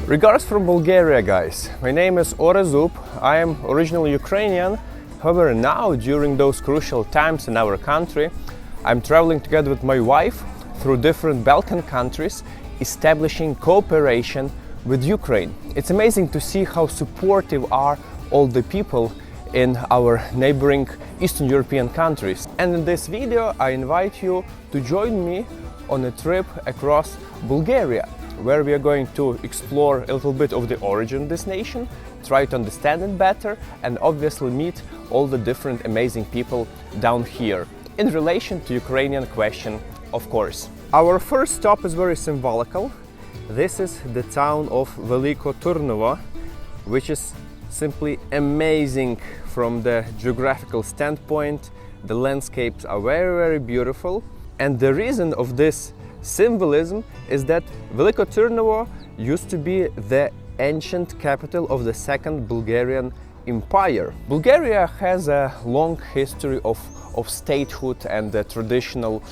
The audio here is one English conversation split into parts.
Regards from Bulgaria, guys. My name is Orest. I am originally Ukrainian. However, now during those crucial times in our country, I'm traveling together with my wife through different Balkan countries, establishing cooperation with Ukraine. It's amazing to see how supportive are all the people in our neighboring Eastern European countries. And in this video, I invite you to join me on a trip across Bulgaria, where we are going to explore a little bit of the origin of this nation, try to understand it better, and obviously meet all the different amazing people down here in relation to Ukrainian question, of course. Our first stop is very symbolical. This is the town of Veliko Tarnovo, which is simply amazing from the geographical standpoint. The landscapes are very beautiful, and the reason of this symbolism is that Veliko Tarnovo used to be the ancient capital of the Second Bulgarian Empire. Bulgaria has a long history of statehood and traditional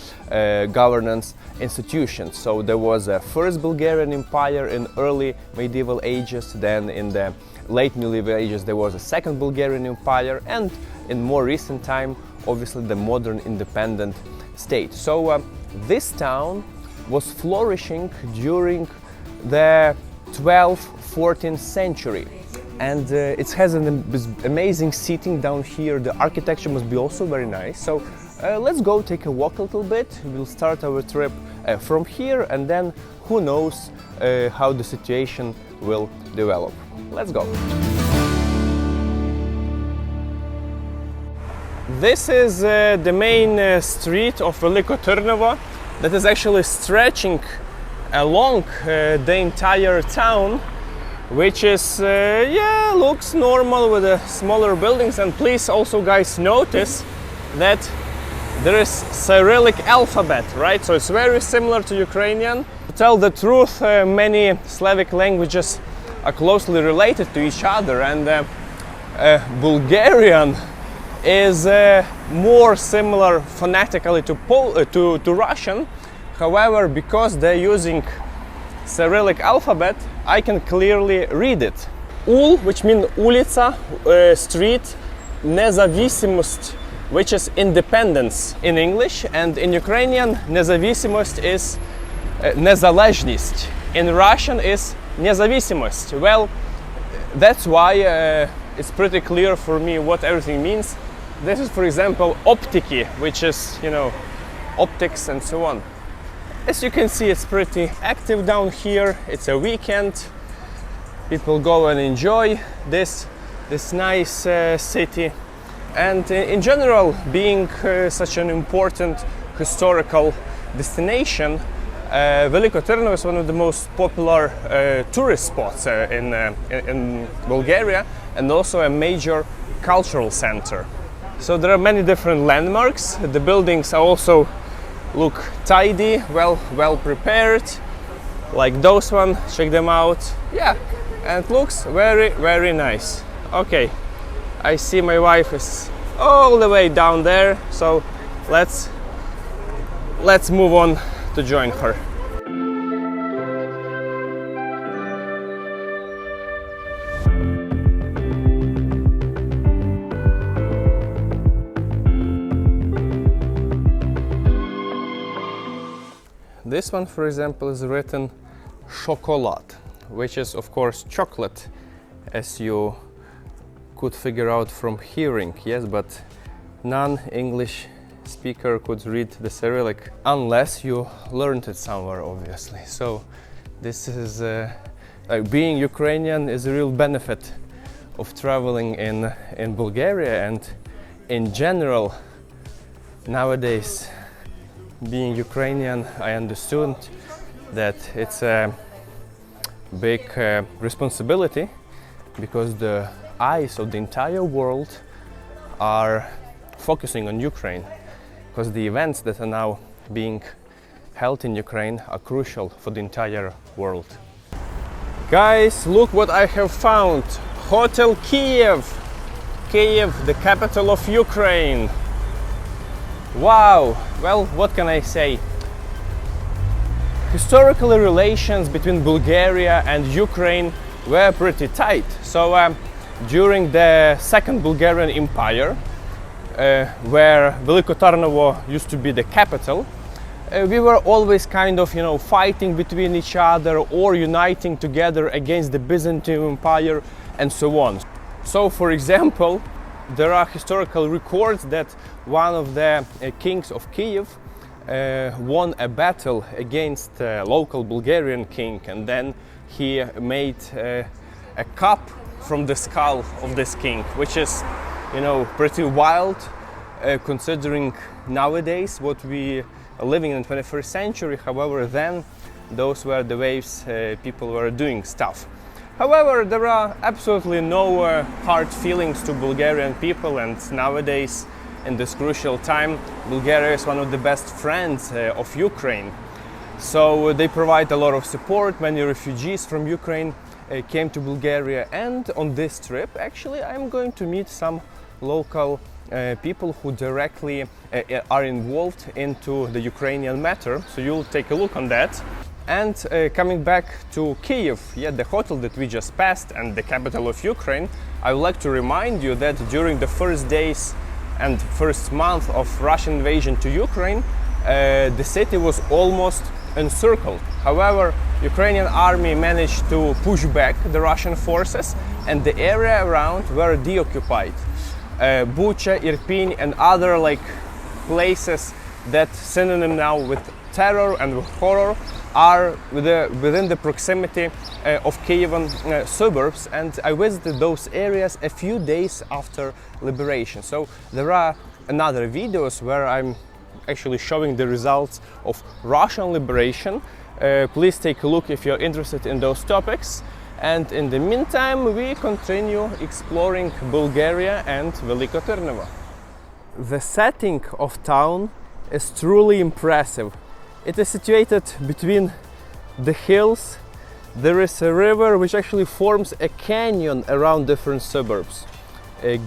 governance institutions. So there was a first Bulgarian Empire in early medieval ages, then in the late medieval ages there was a second Bulgarian Empire, and in more recent time obviously the modern independent state. So this town was flourishing during the 12th, 14th century, and it has an amazing seating down here. The architecture must be also very nice. So let's go take a walk a little bit. We'll start our trip from here, and then who knows how the situation will develop. Let's go. This is the main street of Veliko Tarnovo that is actually stretching along the entire town, which is looks normal with the smaller buildings. And please also guys notice that there is Cyrillic alphabet, right? So it's very similar to Ukrainian. To tell the truth, many Slavic languages are closely related to each other, and Bulgarian is more similar phonetically to Russian. However, because they're using Cyrillic alphabet, I can clearly read it. Ul, which means улица, street, независимость, which is independence in English, and in Ukrainian независимость is незалежність. In Russian is независимость. Well, that's why it's pretty clear for me what everything means. This is, for example, optiki, which is, you know, optics and so on. As you can see, it's pretty active down here. It's a weekend. People go and enjoy this nice city. And in general, being such an important historical destination, Veliko Tarnovo is one of the most popular tourist spots in Bulgaria, and also a major cultural center. So there are many different landmarks. The buildings are also look tidy, well prepared, like those one. Check them out. Yeah, and it looks very nice. Okay, I see my wife is all the way down there, so let's move on to join her. This one, for example, is written chocolate, which is of course chocolate, as you could figure out from hearing, yes, but non-English speaker could read the Cyrillic unless you learned it somewhere, obviously. So this is being Ukrainian is a real benefit of traveling in Bulgaria, and in general nowadays, being Ukrainian, I understood that it's a big responsibility, because the eyes of the entire world are focusing on Ukraine, because the events that are now being held in Ukraine are crucial for the entire world. Guys, look what I have found. Hotel Kiev. Kiev, the capital of Ukraine. Wow, well, what can I say? Historically, relations between Bulgaria and Ukraine were pretty tight. So during the Second Bulgarian Empire, where Veliko Tarnovo used to be the capital, we were always kind of, fighting between each other or uniting together against the Byzantine Empire and so on. So, for example, there are historical records that one of the kings of Kiev won a battle against a local Bulgarian king, and then he made a cup from the skull of this king, which is, pretty wild considering nowadays what we are living in the 21st century. However, then those were the ways people were doing stuff. However, there are absolutely no hard feelings to Bulgarian people, and nowadays, in this crucial time, Bulgaria is one of the best friends of Ukraine. So they provide a lot of support. Many refugees from Ukraine came to Bulgaria, and on this trip, actually, I'm going to meet some local people who directly are involved into the Ukrainian matter. So you'll take a look on that. And coming back to Kiev, the hotel that we just passed and the capital of Ukraine, I would like to remind you that during the first days and first month of Russian invasion to Ukraine, the city was almost encircled. However, Ukrainian army managed to push back the Russian forces, and the area around were deoccupied. Bucha, Irpin, and other places that synonym now with terror and with horror are within the proximity of Kievan suburbs, and I visited those areas a few days after liberation. So there are another videos where I'm actually showing the results of Russian liberation. Please take a look if you're interested in those topics. And in the meantime, we continue exploring Bulgaria and Veliko Tarnovo. The setting of town is truly impressive. It is situated between the hills. There is a river which actually forms a canyon around different suburbs,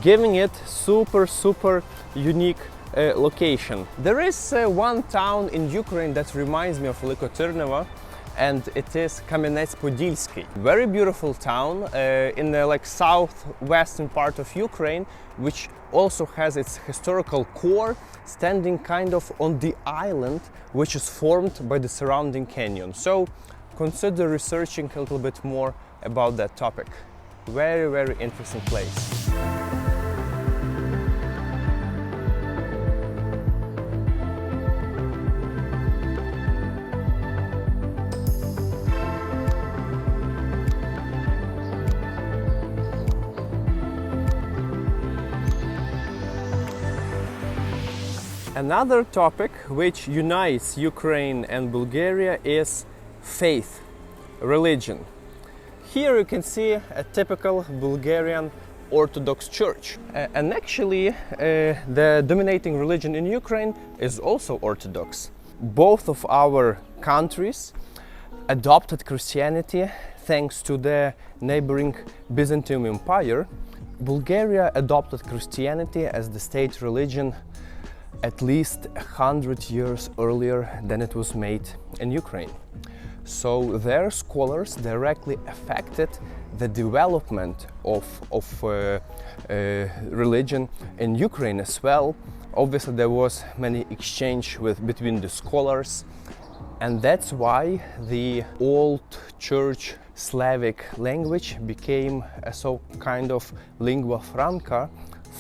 giving it super unique location. There is one town in Ukraine that reminds me of Veliko Tarnovo, and it is Kamenets-Podilsky. Very beautiful town in the southwestern part of Ukraine, which also has its historical core standing kind of on the island which is formed by the surrounding canyon. So consider researching a little bit more about that topic. Very interesting place. Another topic which unites Ukraine and Bulgaria is faith, religion. Here you can see a typical Bulgarian Orthodox church. And actually the dominating religion in Ukraine is also Orthodox. Both of our countries adopted Christianity thanks to the neighboring Byzantine Empire. Bulgaria adopted Christianity as the state religion at least 100 years earlier than it was made in Ukraine. So their scholars directly affected the development of religion in Ukraine as well. Obviously there was many exchange between the scholars, and that's why the old church Slavic language became a so kind of lingua franca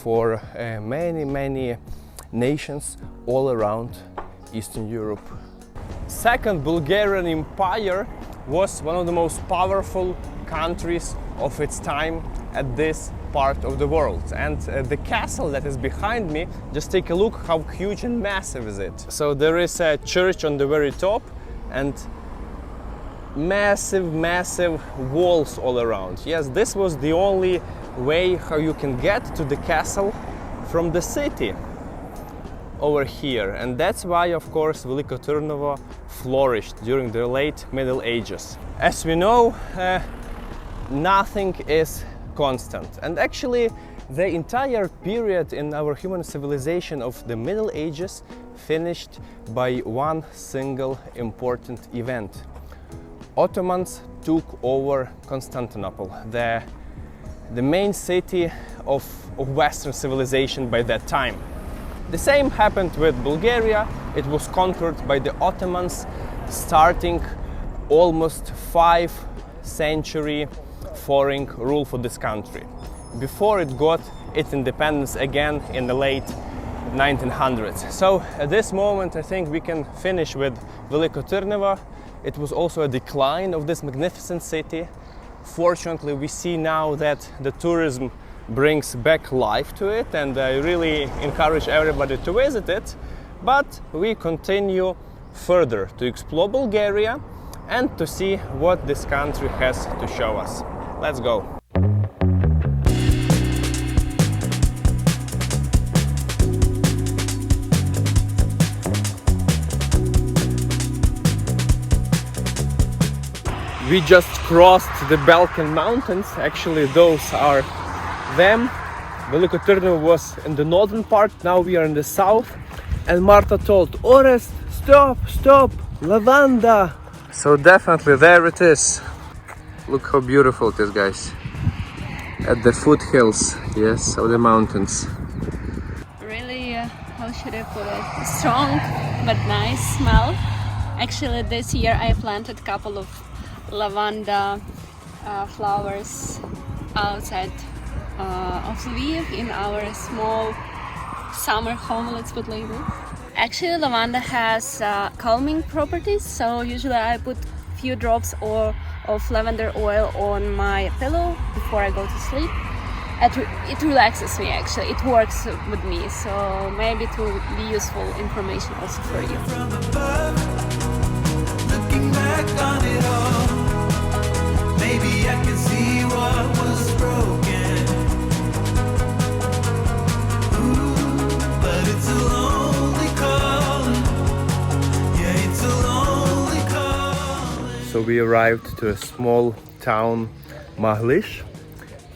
for many nations all around Eastern Europe. Second Bulgarian Empire was one of the most powerful countries of its time at this part of the world. And the castle that is behind me, just take a look how huge and massive is it. So there is a church on the very top and massive walls all around. Yes, this was the only way how you can get to the castle from the city over here, and that's why of course Veliko Tarnovo flourished during the late Middle Ages. As we know, nothing is constant. And actually, the entire period in our human civilization of the Middle Ages finished by one single important event. Ottomans took over Constantinople, the main city of Western civilization by that time. The same happened with Bulgaria. It was conquered by the Ottomans, starting almost 5-century foreign rule for this country, before it got its independence again in the late 1900s. So at this moment I think we can finish with Veliko Tarnovo. It was also a decline of this magnificent city. Fortunately, we see now that the tourism brings back life to it, and I really encourage everybody to visit it. But we continue further to explore Bulgaria and to see what this country has to show us. Let's go. We just crossed the Balkan Mountains. Actually, those are them. Veliko Tarnovo was in the northern part, now we are in the south. And Marta told, Orest, stop, Lavender. So definitely there it is. Look how beautiful it is, guys. At the foothills, yes, of the mountains. Really, how should I put it? Strong but nice smell. Actually, this year I planted a couple of lavender flowers outside of Lviv in our small summer home, let's put like this. Actually, lavender has calming properties, so usually I put few drops of lavender oil on my pillow before I go to sleep. It relaxes me, actually. It works with me, so maybe it will be useful information also for you. From above, looking back on it all, maybe I can see what was broken. Ooh, but it's a lonely calling. Yeah, it's a lonely calling. So we arrived to a small town, Mahlish,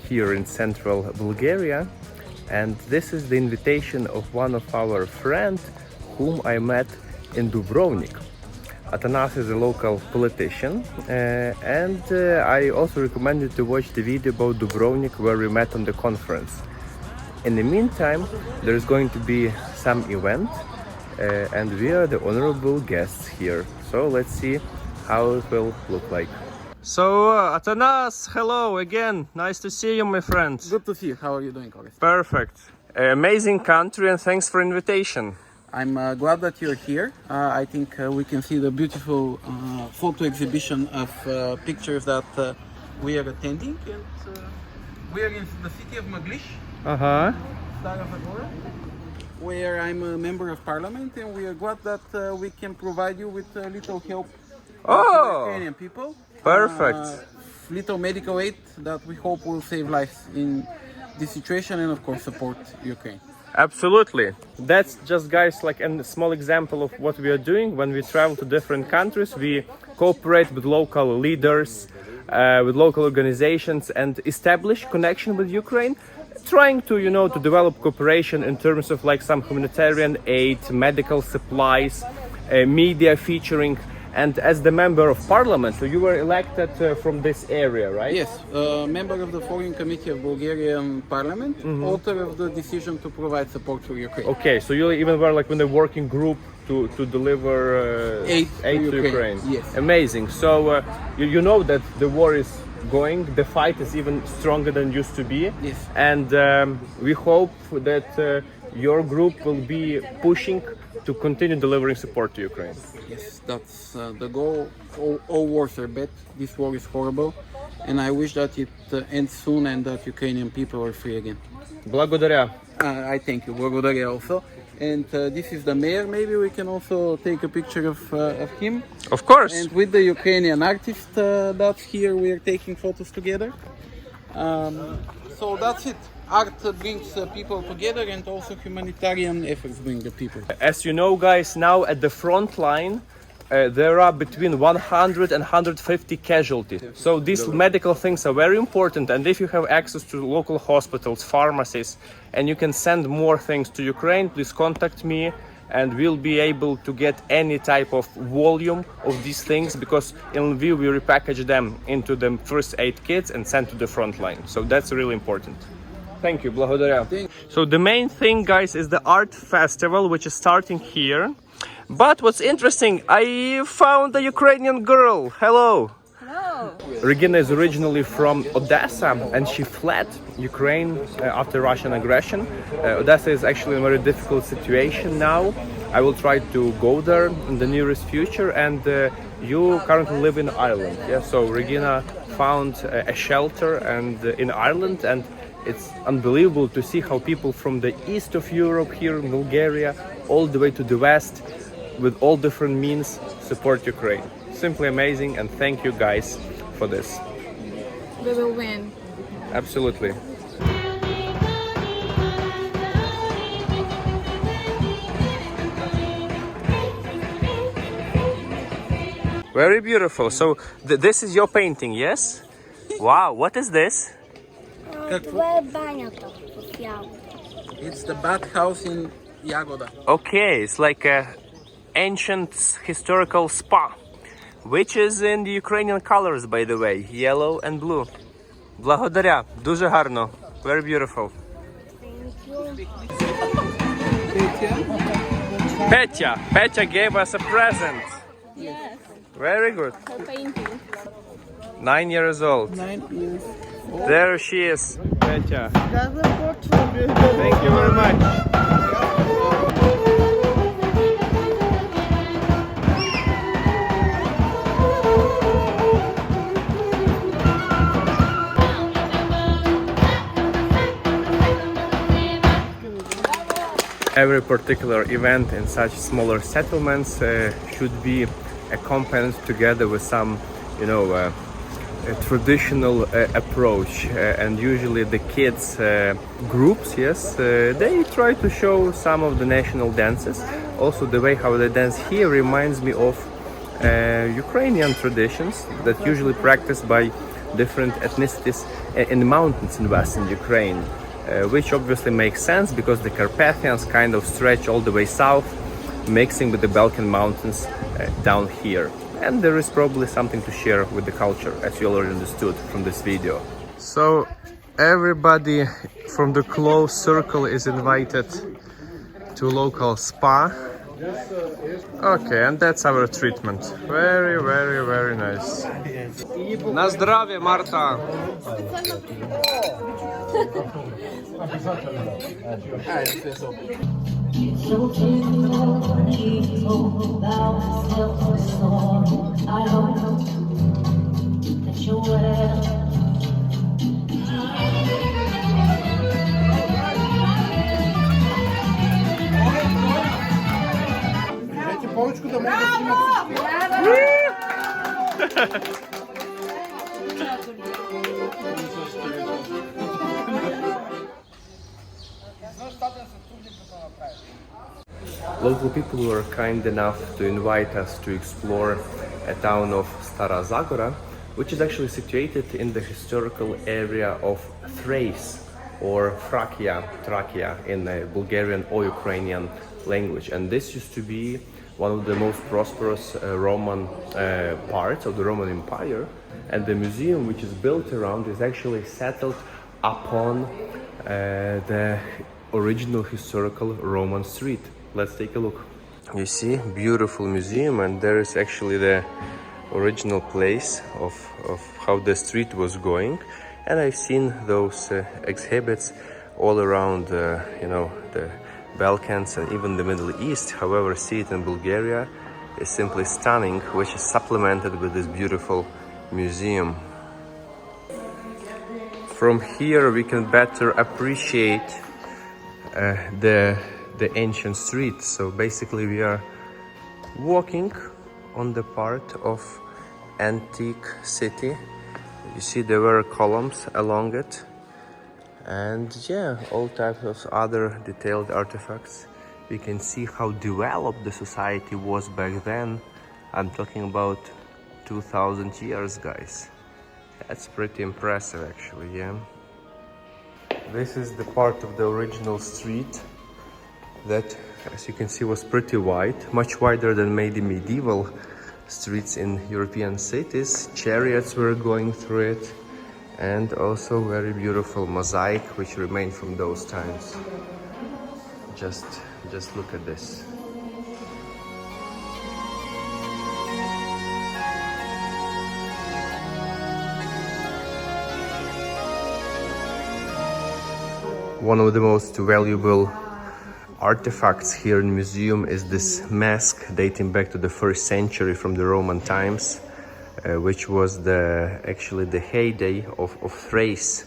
here in central Bulgaria, and this is the invitation of one of our friends whom I met in Dubrovnik. Atanas is a local politician, and I also recommend you to watch the video about Dubrovnik where we met on the conference. In the meantime, there is going to be some event, and we are the honorable guests here. So let's see how it will look like. So, Atanas, hello again. Nice to see you, my friend. Good to see you. How are you doing, Orest? Perfect. Amazing country, and thanks for invitation. I'm glad that you're here. I think we can see the beautiful photo exhibition of pictures that we are attending. And we are in the city of Maglish, Stara, Zagora, where I'm a member of parliament, and we are glad that we can provide you with a little help for Ukrainian people. Perfect. Little medical aid that we hope will save lives in this situation, and of course support Ukraine. Absolutely. That's just, guys, like a small example of what we are doing. When we travel to different countries, we cooperate with local leaders, with local organizations, and establish connection with Ukraine, trying to, to develop cooperation in terms of like some humanitarian aid, medical supplies, media featuring. And as the member of parliament, so you were elected from this area, right? Yes, member of the Foreign Committee of Bulgarian Parliament, author of the decision to provide support for Ukraine. Okay, so you even were like in the working group to deliver aid to Ukraine. Yes. Amazing. So you know that the war is going, the fight is even stronger than used to be. Yes. And we hope that your group will be pushing to continue delivering support to Ukraine. Yes, that's the goal. All wars are bad. This war is horrible, and I wish that it ends soon and that Ukrainian people are free again. Благодаря. I thank you. Благодаря also. And this is the mayor. Maybe we can also take a picture of him. Of course. And with the Ukrainian artist that's here, we are taking photos together. So that's it. Art brings people together, and also humanitarian efforts bring the people. As you know, guys, now at the front line there are between 100 and 150 casualties. So these medical things are very important, and if you have access to local hospitals, pharmacies, and you can send more things to Ukraine, please contact me and we'll be able to get any type of volume of these things, because in Lviv we repackage them into the first aid kits and send to the front line. So that's really important. Thank you, благодаря. So the main thing, guys, is the art festival, which is starting here. But what's interesting, I found a Ukrainian girl. Hello. Hello. Regina is originally from Odessa and she fled Ukraine after Russian aggression. Odessa is actually in a very difficult situation now. I will try to go there in the nearest future, and you currently live in Ireland. Yeah, so Regina found a shelter in Ireland, and it's unbelievable to see how people from the east of Europe here in Bulgaria all the way to the west with all different means support Ukraine. Simply amazing, and thank you guys for this. We will win. Absolutely. Very beautiful. So this is your painting, yes? Wow, what is this? It's the bathhouse in Zagora. Okay, it's like a ancient historical spa, which is in the Ukrainian colors, by the way, yellow and blue. Благодаря, дуже гарно, very beautiful. Petya gave us a present. Yes. Very good. For painting. 9 years old. 9 years. There she is, Petya. Thank you very much. Every particular event in such smaller settlements should be accompanied together with some, a traditional approach, and usually the kids groups, yes, they try to show some of the national dances. Also, the way how they dance here reminds me of Ukrainian traditions that usually practiced by different ethnicities in the mountains in western Ukraine. Which obviously makes sense because the Carpathians kind of stretch all the way south, mixing with the Balkan mountains down here. And there is probably something to share with the culture, as you already understood from this video. So everybody from the close circle is invited to local spa. Okay, and that's our treatment. Very, very, very nice. Na zdrowie, Marta! Local people were kind enough to invite us to explore a town of Stara Zagora, which is actually situated in the historical area of Thrace, or Thracia in the Bulgarian or Ukrainian language. And this used to be one of the most prosperous Roman parts of the Roman Empire, and the museum which is built around is actually settled upon the original historical Roman street. Let's take a look. You see, beautiful museum, and there is actually the original place of how the street was going. And I've seen those exhibits all around, the Balkans and even the Middle East. However, see it in Bulgaria is simply stunning, which is supplemented with this beautiful museum. From here we can better appreciate the ancient streets. So basically we are walking on the part of antique city. You see there were columns along it, and yeah, all types of other detailed artifacts. We can see how developed the society was back then, I'm talking about 2000 years, guys. That's pretty impressive actually, yeah. This is the part of the original street that, as you can see, was pretty wide, much wider than maybe medieval streets in European cities. Chariots were going through it, and also very beautiful mosaic which remained from those times. Just look at this. One of the most valuable artifacts here in the museum is this mask dating back to the 1st century from the Roman times, which was actually the heyday of Thrace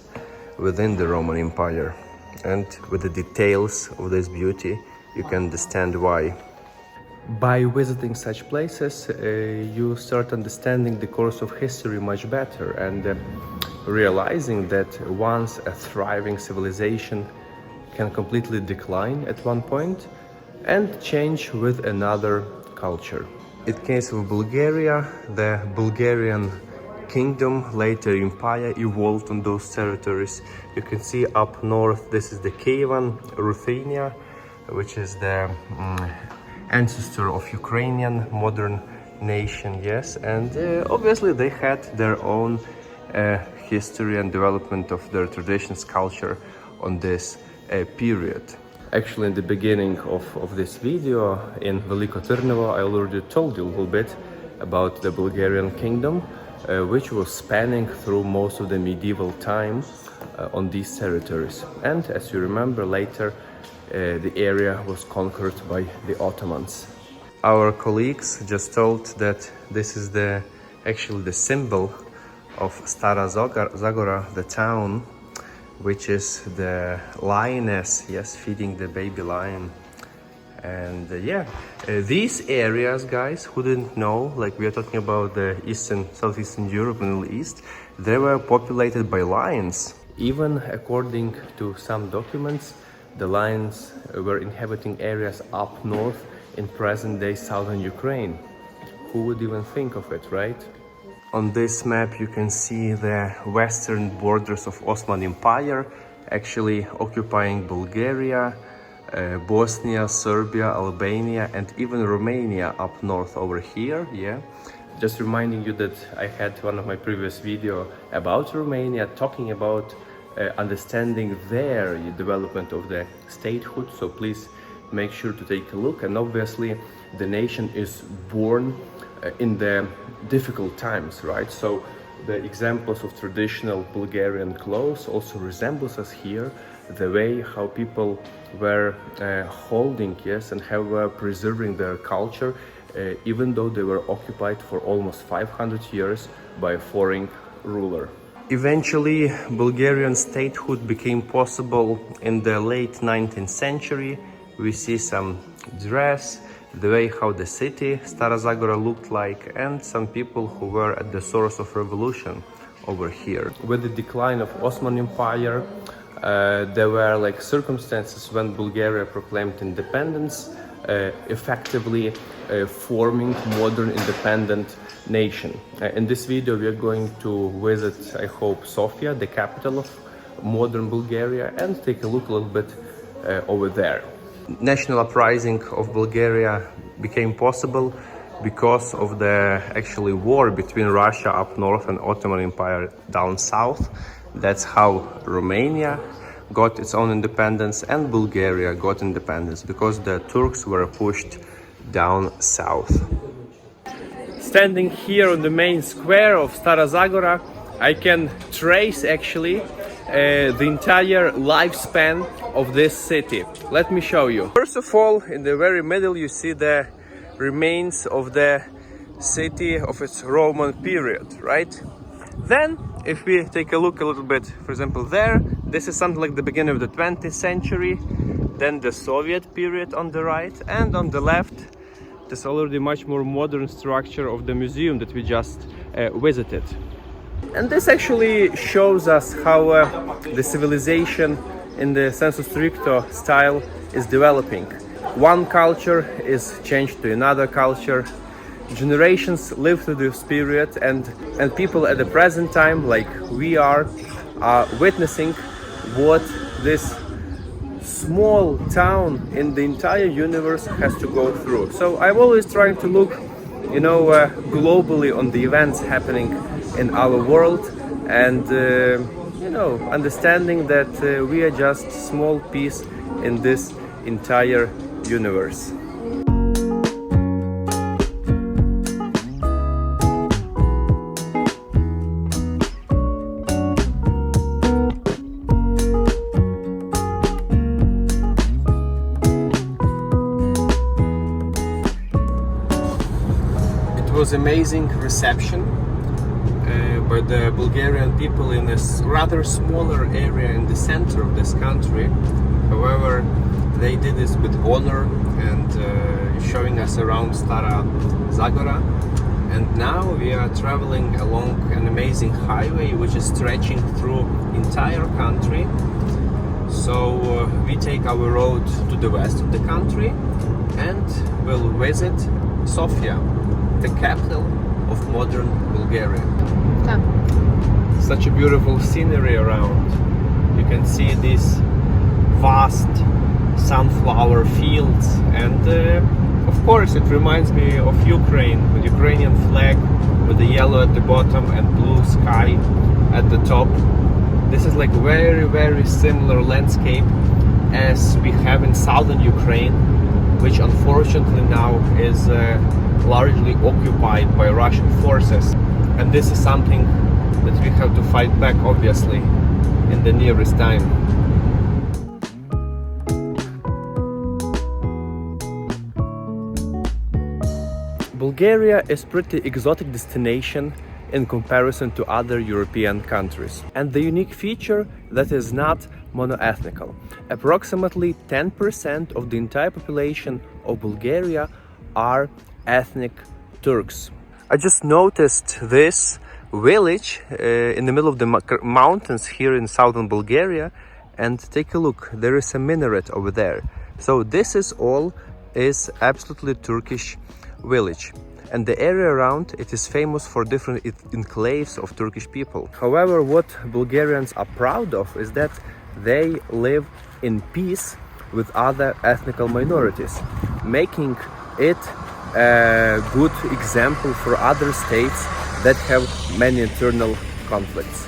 within the Roman Empire. And with the details of this beauty, you can understand why. By visiting such places, you start understanding the course of history much better, and realizing that once a thriving civilization can completely decline at one point and change with another culture. In case of Bulgaria, the Bulgarian kingdom, later empire, evolved on those territories. You can see up north, this is the Kievan Ruthenia, which is the ancestor of Ukrainian modern nation, yes, and obviously they had their own history and development of their traditions, culture on this period. Actually, in the beginning of this video in Veliko Tarnovo, I already told you a little bit about the Bulgarian kingdom, which was spanning through most of the medieval time on these territories. And as you remember, later the area was conquered by the Ottomans. Our colleagues just told that this is actually the symbol of Stara Zagora, the town, which is the lioness, yes, feeding the baby lion. And these areas, guys, who didn't know, like we are talking about the southeastern Europe, Middle East, they were populated by lions. Even according to some documents, the lions were inhabiting areas up north in present-day southern Ukraine. Who would even think of it, right? On this map you can see the western borders of Ottoman Empire, actually occupying Bulgaria, Bosnia, Serbia, Albania, and even Romania up north over here, yeah. Just reminding you that I had one of my previous video about Romania, talking about understanding their development of the statehood, so please make sure to take a look. And obviously the nation is born in the difficult times, right? So the examples of traditional Bulgarian clothes also resembles us here, the way how people were holding, yes, and how were preserving their culture, even though they were occupied for almost 500 years by a foreign ruler. Eventually, Bulgarian statehood became possible in the late 19th century. We see some dress, the way how the city, Stara Zagora, looked like, and some people who were at the source of revolution over here. With the decline of Ottoman Empire, there were like circumstances when Bulgaria proclaimed independence, effectively forming modern independent nation. In this video we are going to visit, I hope, Sofia, the capital of modern Bulgaria, and take a look a little bit over there. National uprising of Bulgaria became possible because of the actually war between Russia up north and Ottoman Empire down south. That's how Romania got its own independence and Bulgaria got independence, because the Turks were pushed down south. Standing here on the main square of Stara Zagora, I can trace actually the entire lifespan of this city. Let me show you. First of all, in the very middle you see the remains of the city of its Roman period, right? Then, if we take a look a little bit, for example there, this is something like the beginning of the 20th century, then the Soviet period on the right, and on the left, there's already much more modern structure of the museum that we just visited. And this actually shows us how the civilization in the sensu stricto style is developing. One culture is changed to another culture, generations lived through this period, and people at the present time, like we are witnessing what this small town in the entire universe has to go through. So I'm always trying to look, globally on the events happening in our world, and understanding that we are just small piece in this entire universe. It was amazing reception by the Bulgarian people in this rather smaller area in the center of this country. However, they did this with honor and showing us around Stara, Zagora. And now we are traveling along an amazing highway which is stretching through entire country. So we take our road to the west of the country and will visit Sofia, the capital of modern Bulgaria. Such a beautiful scenery around. You can see these vast sunflower fields, and of course it reminds me of Ukraine, with Ukrainian flag with the yellow at the bottom and blue sky at the top. This is like very similar landscape as we have in southern Ukraine, which unfortunately now is largely occupied by Russian forces, and this is something that we have to fight back, obviously, in the nearest time. Bulgaria is pretty exotic destination in comparison to other European countries, and the unique feature that is not monoethnical. Approximately 10% of the entire population of Bulgaria are ethnic Turks. I just noticed this village in the middle of the mountains here in southern Bulgaria, and take a look, there is a minaret over there. So this is absolutely Turkish village, and the area around it is famous for different enclaves of Turkish people. However, what Bulgarians are proud of is that they live in peace with other ethnical minorities, making it a good example for other states that have many internal conflicts.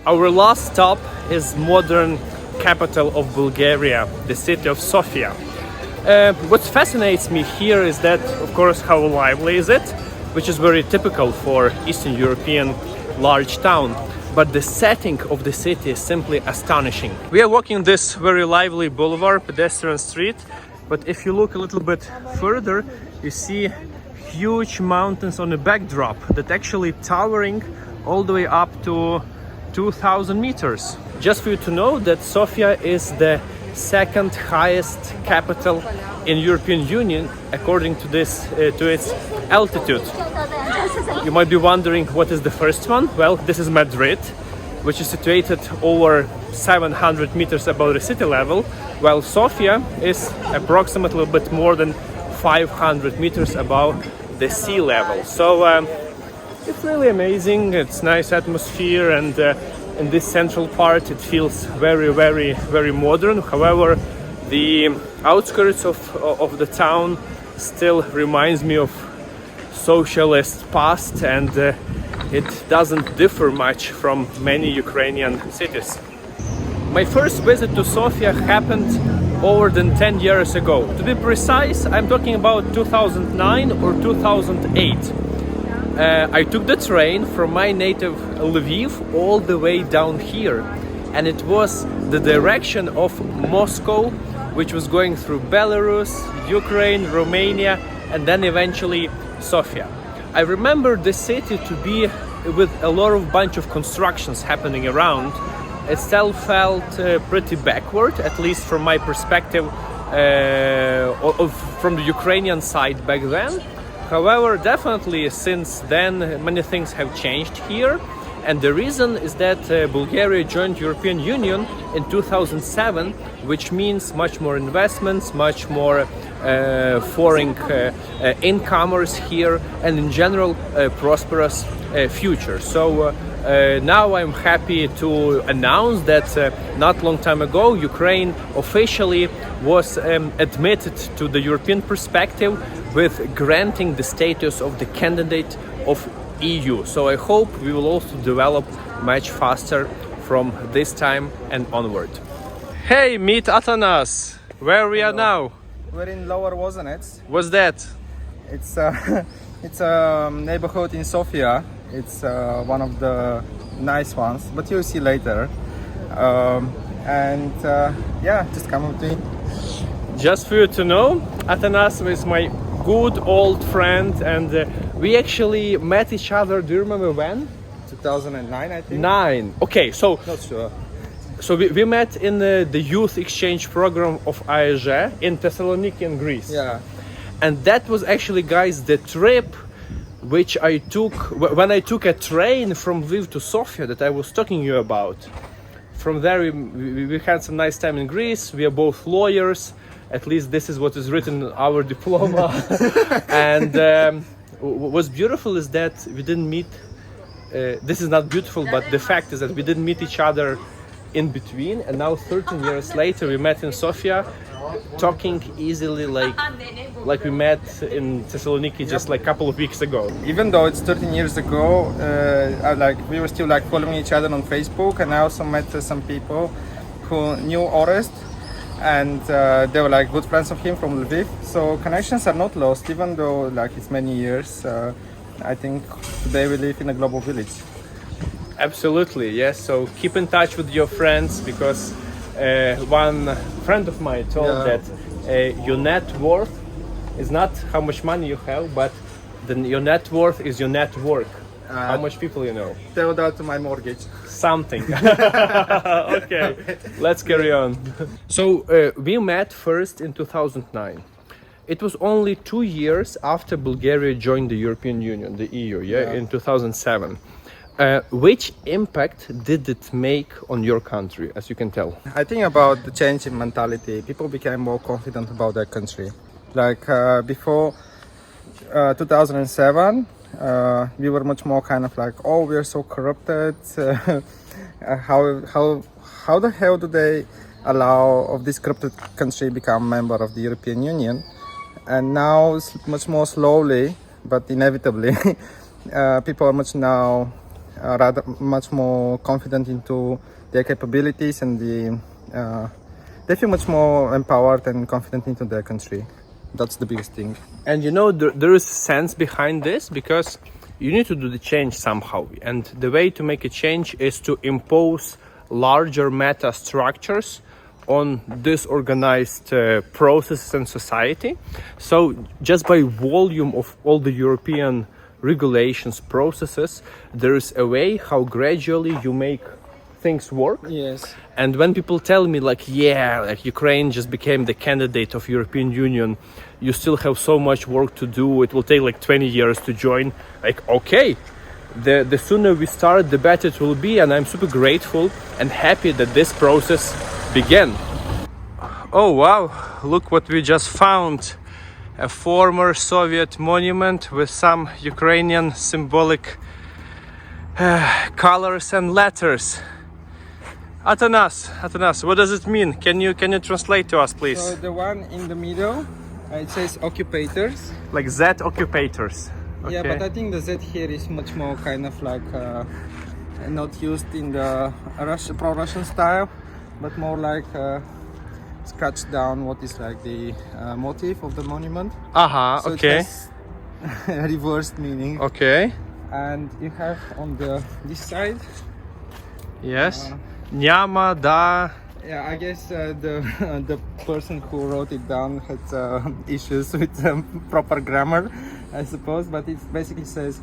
Our last stop is modern capital of Bulgaria, the city of Sofia. What fascinates me here is that, of course, how lively is it, which is very typical for Eastern European large town. But the setting of the city is simply astonishing. We are walking this very lively boulevard, pedestrian street, but if you look a little bit further, you see huge mountains on the backdrop that actually towering all the way up to 2,000 meters. Just for you to know that Sofia is the second highest capital in European Union according to this to its altitude. You might be wondering what is the first one. Well, this is Madrid, which is situated over 700 meters above the city level, while Sofia is approximately a bit more than 500 meters above the sea level. So it's really amazing. It's nice atmosphere, and in this central part it feels very modern. However, the outskirts of the town still reminds me of socialist past, and it doesn't differ much from many Ukrainian cities. My first visit to Sofia happened over than 10 years ago. To be precise, I'm talking about 2009 or 2008. I took the train from my native Lviv all the way down here, and it was the direction of Moscow, which was going through Belarus, Ukraine, Romania, and then eventually Sofia. I remember the city to be with a lot of bunch of constructions happening around. It still felt pretty backward, at least from my perspective, from the Ukrainian side back then. However, definitely since then many things have changed here, and the reason is that Bulgaria joined European Union in 2007, which means much more investments, much more foreign incomers here, and in general prosperous future. So now I'm happy to announce that not long time ago Ukraine officially was admitted to the European perspective with granting the status of the candidate of EU. So I hope we will also develop much faster from this time and onward. Hey, meet Atanas. Where we are now? We're in Lower Wozenets. What's that? It's it's a neighborhood in Sofia. It's one of the nice ones, but you'll see later. Yeah, just come with me. Just for you to know, Atanas is my good old friend, and we actually met each other. Do you remember when? 2009, I think. 9. Okay, so Not sure. so we met in the youth exchange program of AEG in Thessaloniki in Greece. Yeah. And that was actually, guys, the trip which I took when I took a train from Lviv to Sofia that I was talking to you about. From there we had some nice time in Greece. We are both lawyers. At least this is what is written in our diploma. And what's beautiful is that we didn't meet. This is not beautiful, but the fact is that we didn't meet each other in between. And now 13 years later, we met in Sofia, talking easily like we met in Thessaloniki just like a couple of weeks ago. Even though it's 13 years ago, we were still following each other on Facebook, and I also met some people who knew Orest, and they were good friends of him from Lviv. So connections are not lost, even though it's many years. I think today we live in a global village. Absolutely, yes. So keep in touch with your friends, because one friend of mine told that your net worth is not how much money you have, but your net worth is your network. How much people you know. Tell that to my mortgage. Something. Okay, let's carry on. So we met first in 2009. It was only 2 years after Bulgaria joined the European Union, the EU, in 2007. Which impact did it make on your country, as you can tell? I think about the change in mentality. People became more confident about their country. Before 2007, we were much more oh, we are so corrupted. How the hell do they allow of this corrupted country become member of the European Union? And now, much more slowly, but inevitably, people are much more confident into their capabilities, and they feel much more empowered and confident into their country. That's the biggest thing. And there is sense behind this, because you need to do the change somehow, and the way to make a change is to impose larger meta structures on disorganized processes in society. So just by volume of all the European regulations, processes, there is a way how gradually you make things work. Yes. And when people tell me Ukraine just became the candidate of European Union, you still have so much work to do, it will take 20 years to join. Okay, the sooner we start, the better it will be, and I'm super grateful and happy that this process began. Oh wow, look what we just found. A former Soviet monument with some Ukrainian symbolic colors and letters. Atanas, what does it mean? Can you translate to us, please? So the one in the middle, it says occupators. Like Z occupators. Okay. Yeah, but I think the Z here is much more not used in the pro-Russian style, but more scratch down what is the motif of the monument. So okay. It has reversed meaning. Okay. And you have on this side, Yes. Nyama da. Yeah, I guess the the person who wrote it down had issues with proper grammar, I suppose. But it basically says,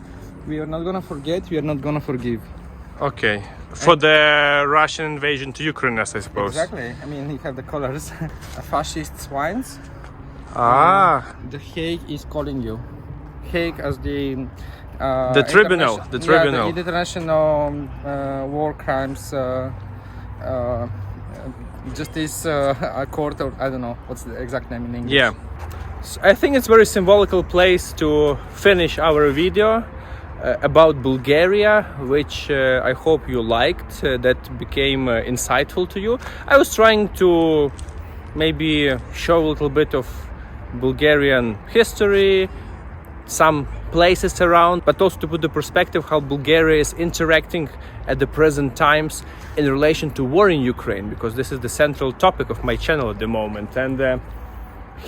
"We are not gonna forget. We are not gonna forgive." Okay, for the Russian invasion to Ukraine, I suppose. Exactly. I mean, you have the colors. Fascist swines. The Hague is calling you. Hague as the tribunal. The tribunal. The international war crimes justice court, or I don't know what's the exact name in English. Yeah. So I think it's very symbolical place to finish our video about Bulgaria, which I hope you liked, that became insightful to you. I was trying to maybe show a little bit of Bulgarian history, some places around, but also to put the perspective how Bulgaria is interacting at the present times in relation to war in Ukraine, because this is the central topic of my channel at the moment. And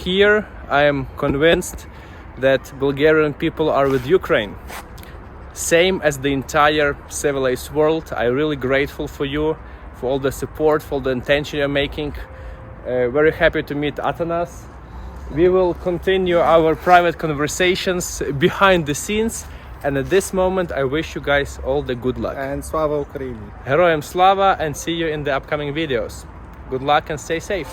here I am convinced that Bulgarian people are with Ukraine, same as the entire civilized world. I'm really grateful for you, for all the support, for the attention you're making. Very happy to meet Atanas. We will continue our private conversations behind the scenes, and at this moment I wish you guys all the good luck. And Slava Ukraini. Heroyam Slava, and see you in the upcoming videos. Good luck and stay safe.